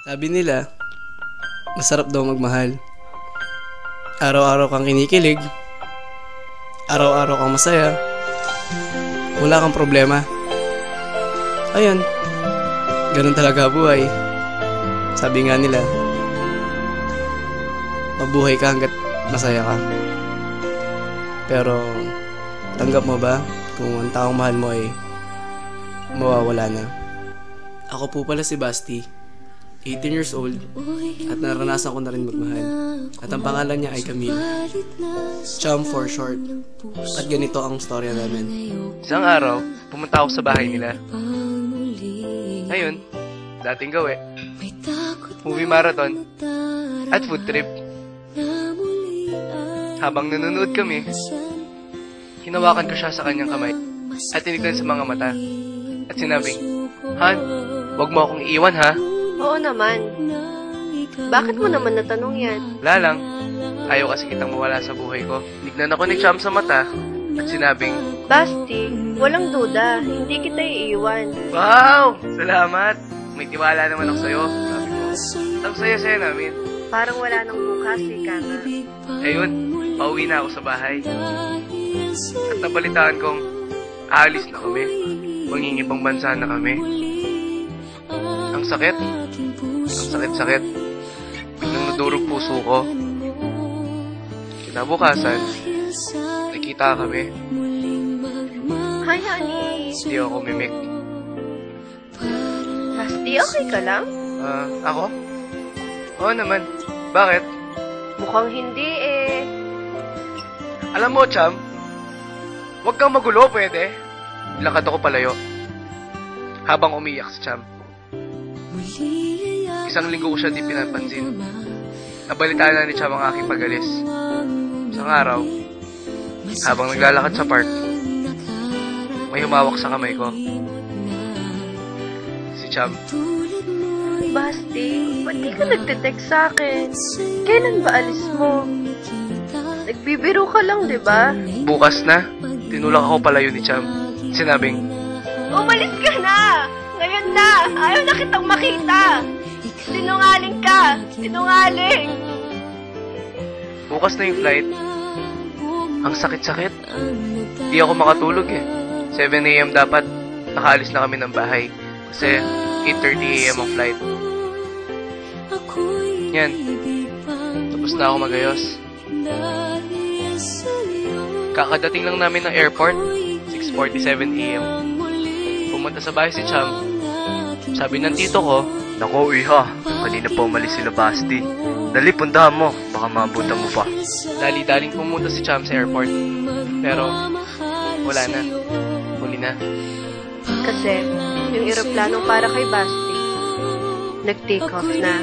Sabi nila, masarap daw magmahal. Araw-araw kang kinikilig, araw-araw kang masaya, wala kang problema. Ayun, ganun talaga buhay. Sabi nga nila, mabuhay ka hanggat masaya ka. Pero, tanggap mo ba kung ang taong mahal mo ay mawawala na? Ako po pala si Basti, 18 years old, at naranasan ko na rin magmahal. At ang pangalan niya ay Camille, Chum for short. At ganito ang storya namin. Isang araw, pumunta ako sa bahay nila. Ngayon, dating gawi, movie marathon, at food trip. Habang nanonood kami, hinawakan ko siya sa kanyang kamay at tinignan sa mga mata at sinabing, Han, wag mo akong iiwan ha? Oo naman. Bakit mo naman natanong yan? Wala lang. Ayaw kasi kitang mawala sa buhay ko. Tignan ako ni Chum sa mata at sinabing, Basti, walang duda. Hindi kita iiwan. Wow! Salamat! May tiwala naman ako sa'yo. Sabi ko, ang saya-saya namin. Parang wala nang bukas, ika nga. Ayun, pauwi na ako sa bahay. At nabalitaan kong aalis na kami. Mangingibang bansa na kami. Ang sakit. Ang sakit-sakit. Biglang nadurog puso ko. Kinabukasan, nakita kami. Hi, honey. Hindi ako mimik. Basti, okay ka lang? Ako? Oo naman. Bakit? Mukhang hindi eh. Alam mo, Chum, huwag kang magulo, pwede? Lakad ako palayo. Habang umiyak si Chum. Isang linggo ko siya di pinapansin. Nabalitaan na ni Chum ang aking pag-alis. Isang araw, habang naglalakad sa park, may humawak sa kamay ko. Si Chum. Basti, ba't di ka nagte-text sa akin? Kailan ba alis mo? Nagbibiro ka lang, di ba? Bukas na, tinulak ako palayo ni Chum. Sinabing, Umalis ka na! Ngayon na! Ayaw na kitang makita! Sinungaling ka! Sinungaling! bukas na yung flight. Ang sakit-sakit. Di ako makatulog eh. 7 a.m. dapat nakaalis na kami ng bahay. Kasi 8:30 a.m. ang flight. Yan. Tapos na ako magayos. Kakadating lang namin ng airport. 6:47 a.m. Pumunta sa bahay si Chum. Sabi ng tito ko, Nako, iha. Kanina pa umalis sila Basti. Dali, puntahan mo. Baka maabutan mo pa. Dali-daling pumunta si Chum sa airport. Pero, wala na. Huli na. Kasi, yung eroplano para kay Basti, nag-take off na.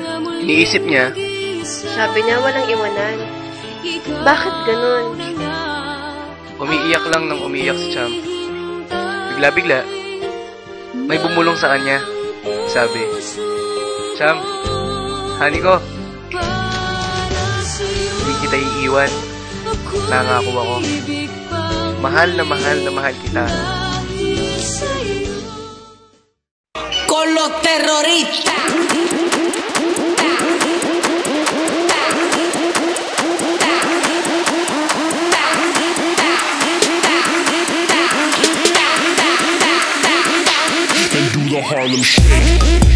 Iniisip niya, Sabi niya walang iwanan. Bakit ganun? umiiyak lang nang umiiyak si Chum. Bigla-bigla, may bumulong sa kanya. Sabi, Chum, honey ko, hindi kita iiwan. Nangako ako. Mahal na mahal na mahal kita. Con los terroristas. And do the Harlem Shake.